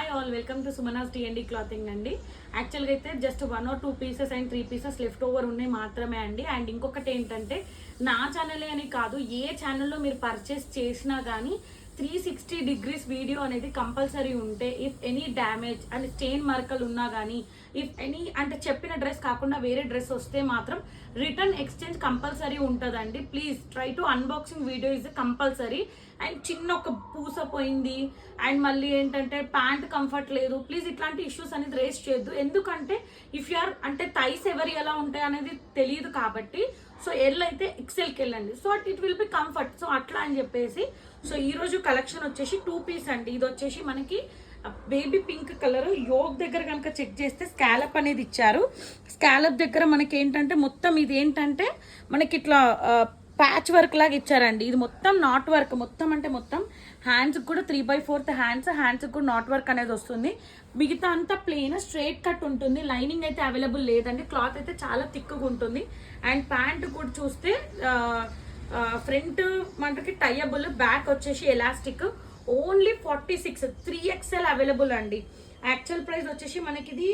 Hi all, welcome to Sumanas TMD clothing అండి. యాక్చువల్గా అయితే just 1 or 2 pieces and 3 pieces left over ఉన్నాయి మాత్రమే అండి. అండ్ ఇంకొకటి ఏంటంటే నా ఛానలే అని కాదు, ఏ ఛానల్లో మీరు పర్చేస్ చేసినా కానీ 360 degrees వీడియో అనేది కంపల్సరీ ఉంటే if any damage and stain మార్కలు ఉన్నా కానీ ఇఫ్ ఎనీ అంటే చెప్పిన డ్రెస్ కాకుండా వేరే డ్రెస్ వస్తే మాత్రం రిటర్న్ ఎక్స్చేంజ్ కంపల్సరీ ఉంటుందండి. Please try to unboxing video is compulsory. And చిన్న ఒక పూస పోయింది అండ్ మళ్ళీ ఏంటంటే ప్యాంట్ కంఫర్ట్ లేదు, ప్లీజ్ ఇట్లాంటి ఇష్యూస్ అనేది రేస్ చేయొద్దు. ఎందుకంటే ఇఫ్ యూఆర్ అంటే థైస్ ఎవరి ఎలా ఉంటాయి అనేది తెలియదు కాబట్టి సో ఎల్ అయితే ఎక్సెల్కి వెళ్ళండి, so it will be comfort. So అట్లా అని చెప్పేసి సో ఈరోజు కలెక్షన్ వచ్చేసి 2 పీస్ అండి. ఇది వచ్చేసి మనకి బేబీ పింక్ కలర్. యోగ్ దగ్గర కనుక చెక్ చేస్తే స్కాలప్ అనేది ఇచ్చారు. స్కాలప్ దగ్గర మనకి ఏంటంటే మొత్తం ఇది ఏంటంటే మనకి ఇట్లా ప్యాచ్ వర్క్ లాగా ఇచ్చారండి. ఇది మొత్తం నాట్ వర్క్, మొత్తం అంటే మొత్తం హ్యాండ్స్కి కూడా 3/4 హ్యాండ్స్కి కూడా నాట్ వర్క్ అనేది వస్తుంది. మిగతా అంతా ప్లెయిన్ స్ట్రైట్ కట్ ఉంటుంది. లైనింగ్ అయితే అవైలబుల్ లేదండి. క్లాత్ అయితే చాలా థిక్గా ఉంటుంది. అండ్ ప్యాంట్ కూడా చూస్తే ఫ్రంట్ మనకి టైయబుల్, బ్యాక్ వచ్చేసి ఎలాస్టిక్. ఓన్లీ 46 3XL అవైలబుల్ అండి. యాక్చువల్ ప్రైస్ వచ్చేసి మనకి ఇది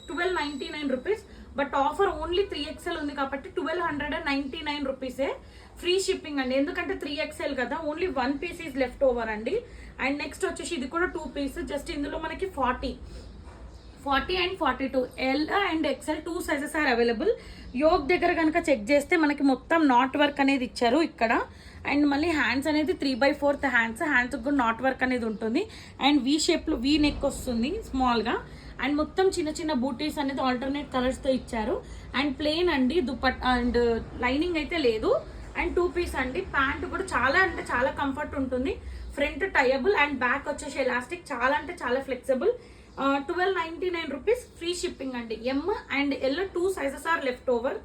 1299 rupees, but offer only 3XL ఉంది కాబట్టి 1299 రూపీసే. ఫ్రీ షిప్పింగ్ అండి, ఎందుకంటే 3XL కదా. Only 1 piece is left over అండి. అండ్ నెక్స్ట్ వచ్చేసి ఇది కూడా 2 పీస్. జస్ట్ ఇందులో మనకి 40 and 42 L and XL 2 sizes are available. యోగ్ దగ్గర కనుక చెక్ చేస్తే మనకి మొత్తం నాట్ వర్క్ అనేది ఇచ్చారు ఇక్కడ. అండ్ మళ్ళీ హ్యాండ్స్ అనేది 3/4 హ్యాండ్స్కి కూడా నాట్ వర్క్ అనేది ఉంటుంది. అండ్ వీ షేప్లో వీ నెక్ వస్తుంది స్మాల్గా. అండ్ మొత్తం చిన్న చిన్న బూటీస్ అనేది ఆల్టర్నేట్ కలర్స్తో ఇచ్చారు. అండ్ ప్లెయిన్ అండి, దుపట్ అండ్ లైనింగ్ అయితే లేదు. అండ్ 2 పీస్ అండి. ప్యాంట్ కూడా చాలా అంటే చాలా కంఫర్ట్ ఉంటుంది. ఫ్రంట్ టైయబుల్ అండ్ బ్యాక్ వచ్చేసి ఎలాస్టిక్, చాలా అంటే చాలా ఫ్లెక్సిబుల్. 1299 రూపీస్, ఫ్రీ షిప్పింగ్ అండి. M and L 2 sizes are left over.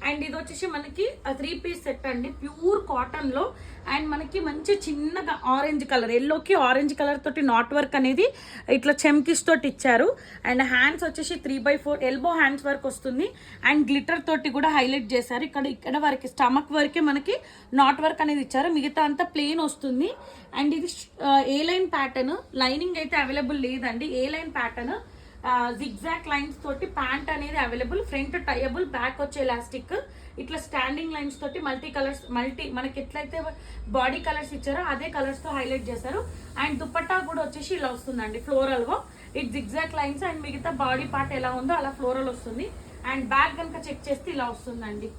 And ఇది వచ్చేసి మనకి 3 పీస్ సెట్ అండి, ప్యూర్ కాటన్ లో. అండ్ మనకి మంచి చిన్నగా ఆరెంజ్ కలర్, ఎల్లోకి ఆరెంజ్ కలర్ తోటి నాట్ వర్క్ అనేది ఇట్లా చెమ్కిస్ తోటి ఇచ్చారు. అండ్ హ్యాండ్స్ వచ్చేసి 3/4 ఎల్బో హ్యాండ్స్ వర్క్ వస్తుంది. అండ్ గ్లిటర్ తోటి కూడా హైలైట్ చేశారు. ఇక్కడ వరకు స్టమక్ వరకే మనకి నాట్ వర్క్ అనేది ఇచ్చారు, మిగతా అంతా ప్లెయిన్ వస్తుంది. అండ్ ఇది ఏ లైన్ ప్యాటర్న్, లైనింగ్ అయితే అవైలబుల్ లేదండి. ఏ లైన్ ప్యాటర్న్ జిగ్జాక్ లైన్స్ తోటి ప్యాంట్ అనేది అవైలబుల్. ఫ్రంట్ టైయబుల్, బ్యాక్ వచ్చే ఎలాస్టిక్. ఇట్లా స్టాండింగ్ లైన్స్ తోటి మల్టీ కలర్స్, మనకి ఎట్లయితే బాడీ కలర్స్ ఇచ్చారో అదే కలర్స్ తో హైలైట్ చేశారు. అండ్ దుపట్టా కూడా వచ్చేసి ఇలా వస్తుందండి ఫ్లోరల్ గా. ఇట్ జిగ్జాక్ లైన్స్ అండ్ మిగతా బాడీ పార్ట్ ఎలా ఉందో అలా ఫ్లోరల్ వస్తుంది. అండ్ బ్యాక్ కనుక చెక్ చేస్తే ఇలా వస్తుందండి.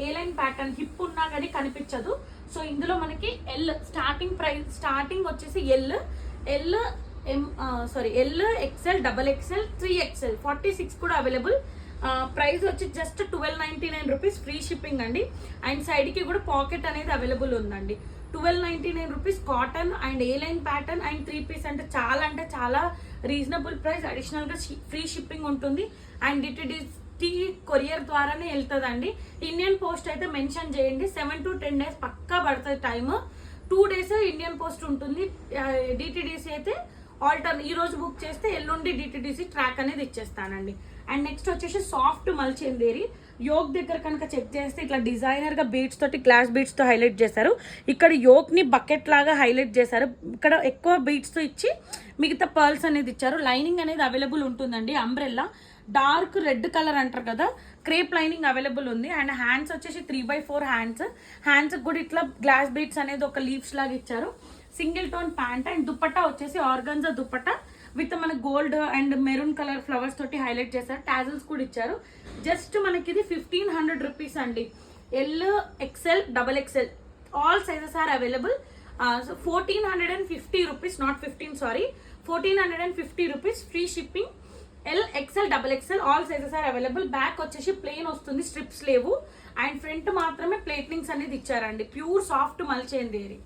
ఏ లైన్ ప్యాటర్న్, హిప్ ఉన్నా కానీ కనిపించదు. సో ఇందులో మనకి ఎల్ స్టార్టింగ్ ప్రైస్, స్టార్టింగ్ వచ్చేసి ఎల్ ఎక్సెల్, XXL, 3XL 46 కూడా అవైలబుల్. ప్రైస్ వచ్చి జస్ట్ 1299 రూపీస్, ఫ్రీ షిప్పింగ్ అండి. అండ్ సైడ్కి కూడా పాకెట్ అనేది అవైలబుల్ ఉందండి. 1299 rupees cotton and A line pattern and 3 piece అంటే చాలా రీజనబుల్ ప్రైస్. అడిషనల్గా ఫ్రీ షిప్పింగ్ ఉంటుంది. అండ్ డిటిడిసి కొరియర్ ద్వారానే వెళ్తుందండి. ఇండియన్ పోస్ట్ అయితే మెన్షన్ చేయండి. 7 to 10 days పక్కా పడుతుంది టైమ్. 2 days ఇండియన్ పోస్ట్ ఉంటుంది. డిటిడిసి అయితే ఈ రోజు బుక్ చేస్తే ఎల్లుండి డిటిడిసి ట్రాక్ అనేది ఇచ్చేస్తానండి. అండ్ నెక్స్ట్ వచ్చేసి సాఫ్ట్ మల్చేందేరి. యోగ్ దగ్గర కనుక చెక్ చేస్తే ఇట్లా డిజైనర్ గా బీడ్స్ తోటి, గ్లాస్ బీడ్స్ తో హైలైట్ చేశారు. ఇక్కడ యోగ్ ని బకెట్ లాగా హైలైట్ చేశారు. ఇక్కడ ఎక్కువ బీడ్స్ తో ఇచ్చి మిగతా పర్ల్స్ అనేది ఇచ్చారు. లైనింగ్ అనేది అవైలబుల్ ఉంటుందండి. అంబ్రెల్లా డార్క్ రెడ్ కలర్ అంటారు కదా, క్రేప్ లైనింగ్ అవైలబుల్ ఉంది. అండ్ హ్యాండ్స్ వచ్చేసి 3/4 హ్యాండ్స్ కూడా ఇట్లా గ్లాస్ బీడ్స్ అనేది ఒక లీవ్స్ లాగా ఇచ్చారు. Single tone pant. And dupatta వచ్చేసి ఆర్గన్జా దుపట్టా విత్ మన gold and maroon colour flowers తోటి హైలైట్ చేశారు. టాజిల్స్ కూడా ఇచ్చారు. జస్ట్ మనకి ఇది 1500 రూపీస్ అండి. L, XL, XXL all sizes are available. 1450 rupees, not 15 sorry, 1450 rupees, free shipping. L, XL, XXL all sizes are available. Back వచ్చేసి plain వస్తుంది, stripes లేవు. అండ్ ఫ్రంట్ మాత్రమే ప్లేట్నింగ్స్ అనేది ఇచ్చారండి. ప్యూర్ సాఫ్ట్ మల్చేందేరి.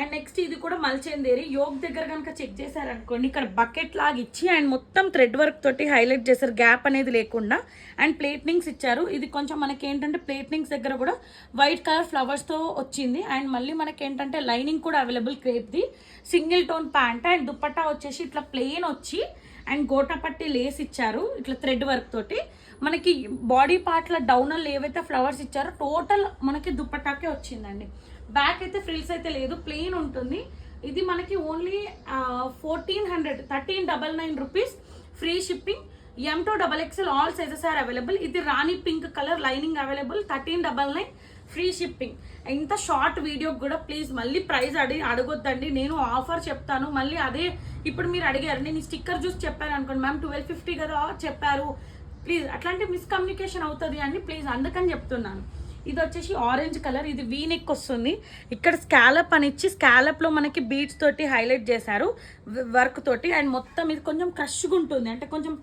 అండ్ నెక్స్ట్ ఇది కూడా మల్చేందేరి. యోగ్ దగ్గర కనుక చెక్ చేశారనుకోండి, ఇక్కడ బకెట్ లాగా ఇచ్చి అండ్ మొత్తం థ్రెడ్ వర్క్ తోటి హైలైట్ చేశారు, గ్యాప్ అనేది లేకుండా. అండ్ ప్లేట్నింగ్స్ ఇచ్చారు. ఇది కొంచెం మనకి ఏంటంటే ప్లేట్నింగ్స్ దగ్గర కూడా వైట్ కలర్ ఫ్లవర్స్తో వచ్చింది. అండ్ మళ్ళీ మనకి ఏంటంటే లైనింగ్ కూడా అవైలబుల్ క్రేప్ది. Single tone pant. And dupatta వచ్చేసి ఇట్లా ప్లెయిన్ వచ్చి అండ్ గోటపట్టి లేస్ ఇచ్చారు ఇట్లా థ్రెడ్ వర్క్ తోటి. మనకి బాడీ పార్ట్ల డౌనల్ ఏవైతే ఫ్లవర్స్ ఇచ్చారో టోటల్ మనకి దుపట్టాకే వచ్చిందండి. బ్యాక్ అయితే ఫ్రిల్స్ అయితే లేదు, ప్లెయిన్ ఉంటుంది. ఇది మనకి only 1399 rupees free shipping. M2XXL all sizes are available. ఇది రాణి pink colour lining available 1399 free shipping. ఇంత షార్ట్ వీడియో కూడా ప్లీజ్ మళ్ళీ ప్రైస్ అడగొద్దండి. నేను ఆఫర్ చెప్తాను మళ్ళీ అదే. ఇప్పుడు మీరు అడిగారు, నేను ఈ స్టిక్కర్ చూసి చెప్పాను అనుకోండి, మ్యామ్ 1250 కదా చెప్పారు, ప్లీజ్ అట్లాంటి మిస్కమ్యూనికేషన్ అవుతుంది అండి, ప్లీజ్ అందుకని చెప్తున్నాను. ఇది వచ్చేసి ఆరెంజ్ కలర్, ఇది వీ నెక్ వస్తుంది. ఇక్కడ స్కాలప్ అని ఇచ్చి స్కాలప్లో మనకి బీడ్స్ తోటి హైలైట్ చేశారు వర్క్ తోటి. అండ్ మొత్తం ఇది కొంచెం క్రష్గా ఉంటుంది, అంటే కొంచెం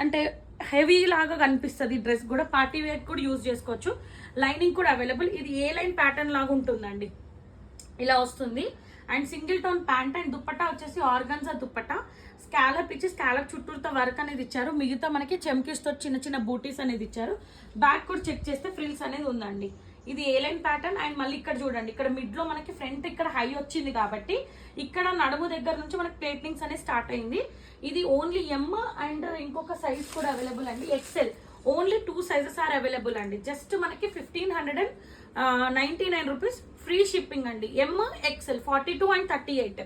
అంటే హెవీ లాగా కనిపిస్తుంది. డ్రెస్ కూడా పార్టీ వేర్ కూడా యూజ్ చేసుకోవచ్చు. లైనింగ్ కూడా అవైలబుల్. ఇది ఏ లైన్ ప్యాటర్న్ లాగా ఉంటుందండి, ఇలా వస్తుంది. And single tone pant and dupatta వచ్చేసి ఆర్గన్జా దుప్పట్టా. స్కాలప్ ఇచ్చి స్కాలప్ చుట్టూతో వర్క్ అనేది ఇచ్చారు. మిగతా మనకి చెమ్కిస్తో చిన్న చిన్న బూటీస్ అనేది ఇచ్చారు. బ్యాక్ కూడా చెక్ చేస్తే ఫ్రిల్స్ అనేది ఉందండి. ఇది ఏ లైన్ ప్యాటర్న్. అండ్ మళ్ళీ ఇక్కడ చూడండి, ఇక్కడ మిడ్ లో మనకి ఫ్రంట్ ఇక్కడ హై వచ్చింది కాబట్టి ఇక్కడ నడుము దగ్గర నుంచి మనకి ప్లేట్లింగ్స్ అనేది స్టార్ట్ అయింది. ఇది ఓన్లీ ఎమ్ అండ్ ఇంకొక సైజ్ కూడా అవైలబుల్ అండి, XL. Only 2 sizes are available అండి. జస్ట్ మనకి 1599 రూపీస్ ఫ్రీ షిప్పింగ్ అండి. M XL 42 and 38.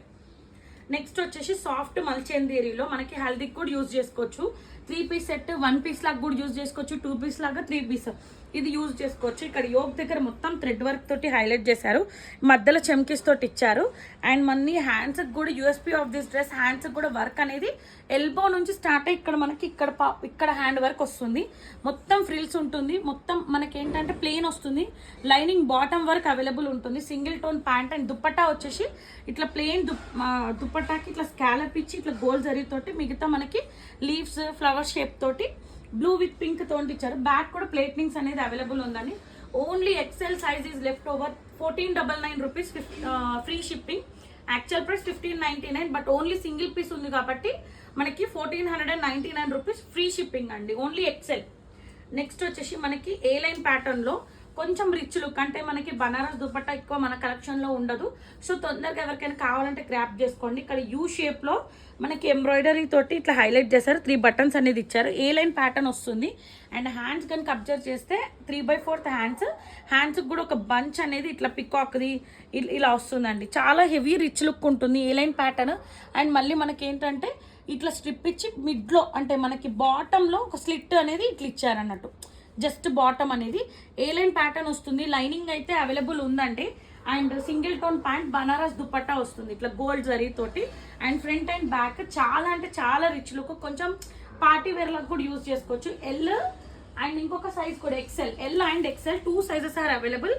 నెక్స్ట్ వచ్చేసి సాఫ్ట్ మల్చేందేరిలో మనకి హల్దీకి కూడా యూజ్ చేసుకోవచ్చు. 3 పీస్ సెట్ 1 పీస్ లాగా కూడా యూజ్ చేసుకోవచ్చు, 2 పీస్ లాగా 3 పీస్ ఇది యూజ్ చేసుకోవచ్చు. ఇక్కడ యోగ్ దగ్గర మొత్తం థ్రెడ్ వర్క్ తోటి హైలైట్ చేశారు, మధ్యలో చెమ్కిస్ తోటి ఇచ్చారు. అండ్ మళ్ళీ హ్యాండ్స్ కూడా USP of this dress, hands కూడా వర్క్ అనేది ఎల్బో నుంచి స్టార్ట్ అయ్యి ఇక్కడ మనకి ఇక్కడ హ్యాండ్ వర్క్ వస్తుంది. మొత్తం ఫ్రిల్స్ ఉంటుంది. మొత్తం మనకి ఏంటంటే ప్లెయిన్ వస్తుంది. లైనింగ్ బాటమ్ వర్క్ అవైలబుల్ ఉంటుంది. Single tone pant and dupatta వచ్చేసి ఇట్లా ప్లెయిన్ దుప్పట్టాకి ఇట్లా స్కాలప్ ఇచ్చి ఇట్లా గోల్డ్ జరీ తోటి, మిగతా మనకి లీవ్స్ ఫ్లవర్ షేప్ తోటి బ్లూ విత్ పింక్ తోటి ఇచ్చారు. బ్యాక్ కూడా ప్లేట్నింగ్స్ అనేది అవైలబుల్ ఉందండి. Only XL size is left over. 1499 rupees free shipping. Actual price 1599, but only single piece ఉంది కాబట్టి మనకి 1499 రూపీస్ ఫ్రీ షిప్పింగ్ అండి, ఓన్లీ ఎక్సెల్. నెక్స్ట్ వచ్చేసి మనకి ఏ లైన్ ప్యాటర్న్ లో కొంచెం రిచ్ లుక్, అంటే మనకి బనారస్ దుపట్టా ఎక్కువ మన కలెక్షన్ లో ఉండదు. సో తొందరగా ఎవరికైనా కావాలంటే గ్రాప్ చేసుకోండి. ఇక్కడ యూ షేప్ లో మనకి ఎంబ్రాయిడరీ తోటి ఇట్లా హైలైట్ చేశారు. 3 బటన్స్ అనేది ఇచ్చారు. ఏ లైన్ ప్యాటర్న్ వస్తుంది. అండ్ హ్యాండ్స్ కనుక అబ్జర్వ్ చేస్తే 3/4 హ్యాండ్స్ కూడా ఒక బంచ్ అనేది ఇట్లా పికాక్ది ఇలా వస్తుందండి. చాలా హెవీ రిచ్ లుక్ ఉంటుంది ఏ లైన్ ప్యాటర్న్. అండ్ మళ్ళీ మనకి ఏంటంటే ఇట్లా స్ట్రిప్ ఇచ్చి మిడ్లో అంటే మనకి బాటంలో ఒక స్లిట్ అనేది ఇట్లా ఇచ్చారన్నట్టు. జస్ట్ బాటమ్ అనేది ఏ లైన్ ప్యాటర్న్ వస్తుంది. లైనింగ్ అయితే అవైలబుల్ ఉందండి. And single tone pant Banaras dupatta వస్తుంది ఇట్లా గోల్డ్ జరీ తోటి. అండ్ ఫ్రంట్ అండ్ బ్యాక్ చాలా అంటే చాలా రిచ్ లుక్. కొంచెం పార్టీ వేర్ లకు కూడా యూజ్ చేసుకోవచ్చు. ఎల్ అండ్ ఇంకొక సైజ్ కూడా XL. L and XL 2 sizes are available.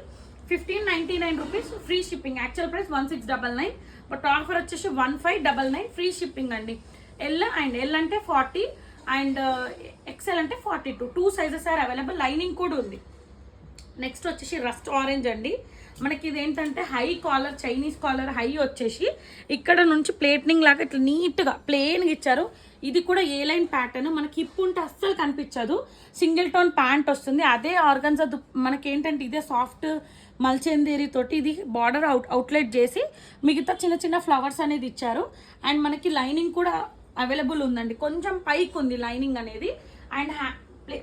1599 rupees free shipping. Actual price 1699, but offer వచ్చేసి 1599 ఫ్రీ షిప్పింగ్ అండి. ఎల్ అంటే 40 అండ్ ఎక్సెల్ అంటే 42. 2 సైజెస్ ఆర్ అవైలబుల్. లైనింగ్ కూడా ఉంది. నెక్స్ట్ వచ్చేసి రస్ట్ ఆరెంజ్ అండి. మనకి ఇది ఏంటంటే high caller, Chinese collar high వచ్చేసి ఇక్కడ నుంచి ప్లేట్నింగ్ లాగా ఇట్లా నీట్గా ప్లేన్గా ఇచ్చారు. ఇది కూడా ఏ లైన్ ప్యాటర్న్. మనకి హిప్ ఉంటే అస్సలు కనిపించదు. సింగిల్ టోన్ ప్యాంట్ వస్తుంది. అదే ఆర్గన్జా మనకి ఏంటంటే ఇదే సాఫ్ట్ మల్చేందేరి తోటి ఇది బార్డర్ అవుట్లెట్ చేసి మిగతా చిన్న చిన్న ఫ్లవర్స్ అనేది ఇచ్చారు. అండ్ మనకి లైనింగ్ కూడా అవైలబుల్ ఉందండి. కొంచెం పైకి ఉంది లైనింగ్ అనేది. అండ్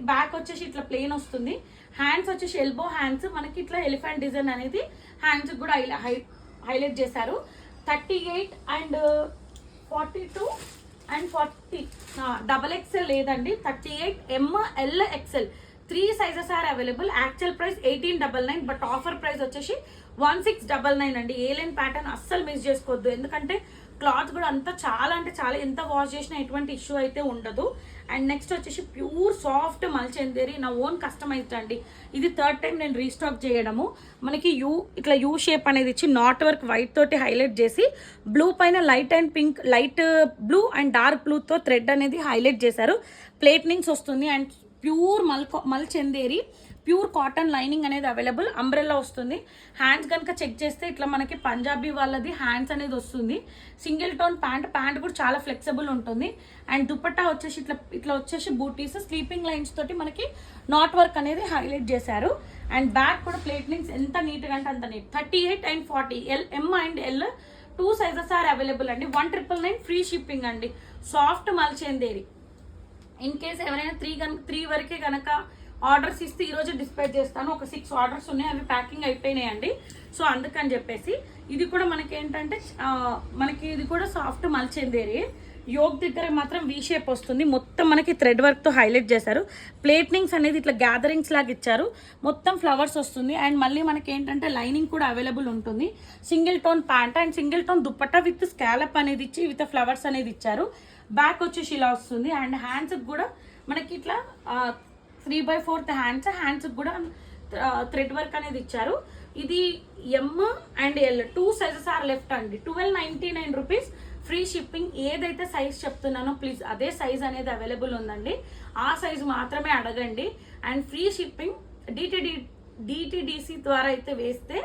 బ్యాక్ వచ్చేసి ఇట్లా ప్లేన్ వస్తుంది. హ్యాండ్స్ వచ్చేసి ఎల్బో హ్యాండ్స్ మనకి ఇట్లా ఎలిఫెంట్ డిజైన్ అనేది హ్యాండ్స్ కూడా హైలైట్ చేశారు. 38 అండ్ 42 అండ్ 40 XXL లేదండి. 38 M L XL 3 sizes are available. Actual price 1899, but offer price వచ్చేసి 1699 అండి. ఏ లైన్ ప్యాటర్న్ అస్సలు మిస్ చేసుకోవద్దు, ఎందుకంటే క్లాత్ కూడా అంతా చాలా అంటే చాలా, ఎంత వాష్ చేసినా ఎటువంటి ఇష్యూ అయితే ఉండదు. అండ్ నెక్స్ట్ వచ్చేసి ప్యూర్ సాఫ్ట్ మల్చేందేరి, నా ఓన్ కస్టమైజ్డ్ అండి. ఇది 3rd టైం నేను రీస్టాక్ చేయడము. మనకి ఇట్లా యూ షేప్ అనేది ఇచ్చి నాట్ వర్క్ వైట్ తోటి హైలైట్ చేసి బ్లూ పైన light and pink, light blue and dark బ్లూతో థ్రెడ్ అనేది హైలైట్ చేశారు. ప్లేట్నింగ్స్ వస్తుంది. అండ్ ప్యూర్ మల్చేందేరి ప్యూర్ కాటన్ లైనింగ్ అనేది అవైలబుల్. అంబ్రెల్లా వస్తుంది. హ్యాండ్స్ కనుక చెక్ చేస్తే ఇట్లా మనకి పంజాబీ వాళ్ళది హ్యాండ్స్ అనేది వస్తుంది. సింగిల్ టోన్ ప్యాంట్ కూడా చాలా ఫ్లెక్సిబుల్ ఉంటుంది. అండ్ దుపట్టా వచ్చేసి ఇట్లా వచ్చేసి బూటీస్ స్లీపింగ్ లైన్స్ తోటి మనకి నాట్ వర్క్ అనేది హైలైట్ చేశారు. అండ్ బ్యాక్ కూడా ప్లేట్నింగ్స్ ఎంత నీట్గా అంటే అంత neat. 38 and 40 M and L 2 sizes are available అండి. 1999 ఫ్రీ షిప్పింగ్ అండి. సాఫ్ట్ మల్చేందేరి. ఇన్ కేస్ ఎవరైనా 3 వరకే కనుక ఆర్డర్స్ ఇస్తే ఈరోజు డిస్పాచ్ చేస్తాను. ఒక 6 ఆర్డర్స్ ఉన్నాయి, అవి ప్యాకింగ్ అయిపోయినాయండి. సో అందుకని చెప్పేసి ఇది కూడా మనకి ఏంటంటే మనకి ఇది కూడా సాఫ్ట్ మల్చెందేరి. యోగ్ దగ్గర మాత్రం వీ షేప్ వస్తుంది. మొత్తం మనకి థ్రెడ్ వర్క్తో హైలైట్ చేశారు. ప్లేట్నింగ్స్ అనేది ఇట్లా గ్యాదరింగ్స్ లాగా ఇచ్చారు. మొత్తం ఫ్లవర్స్ వస్తుంది. అండ్ మళ్ళీ మనకి ఏంటంటే లైనింగ్ కూడా అవైలబుల్ ఉంటుంది. Single tone pant and single tone dupatta with scallop అనేది ఇచ్చి విత్ ఫ్లవర్స్ అనేది ఇచ్చారు. బ్యాక్ వచ్చేసి ఇలా వస్తుంది. అండ్ హ్యాండ్స్కి కూడా మనకి ఇట్లా 3/4 హ్యాండ్స్కి కూడా థ్రెడ్ వర్క్ అనేది ఇచ్చారు. ఇది M and L 2 sizes are left అండి. 1299 రూపీస్ ఫ్రీ షిప్పింగ్. ఏదైతే సైజ్ చెప్తున్నానో ప్లీజ్ అదే సైజ్ అనేది అవైలబుల్ ఉందండి. ఆ సైజు మాత్రమే అడగండి. And free shipping. డిటిడిసి ద్వారా అయితే వేస్తే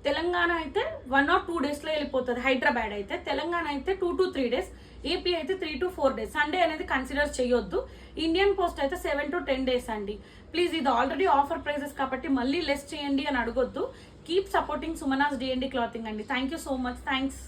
తెలంగాణ అయితే 1 or 2 డేస్లో వెళ్ళిపోతుంది. హైదరాబాద్ అయితే, తెలంగాణ అయితే 2 to 3 డేస్, ఏపీ అయితే 3 to 4 డేస్. సండే అనేది కన్సిడర్ చేయొద్దు. ఇండియన్ పోస్ట్ అయితే 7 to 10 డేస్ అండి. ప్లీజ్ ఇది ఆల్రెడీ ఆఫర్ ప్రైజెస్ కాబట్టి మళ్ళీ లెస్ చేయండి అని అడగొద్దు. Keep supporting Sumana's DMD clothing అండి. Thank you so much. Thanks.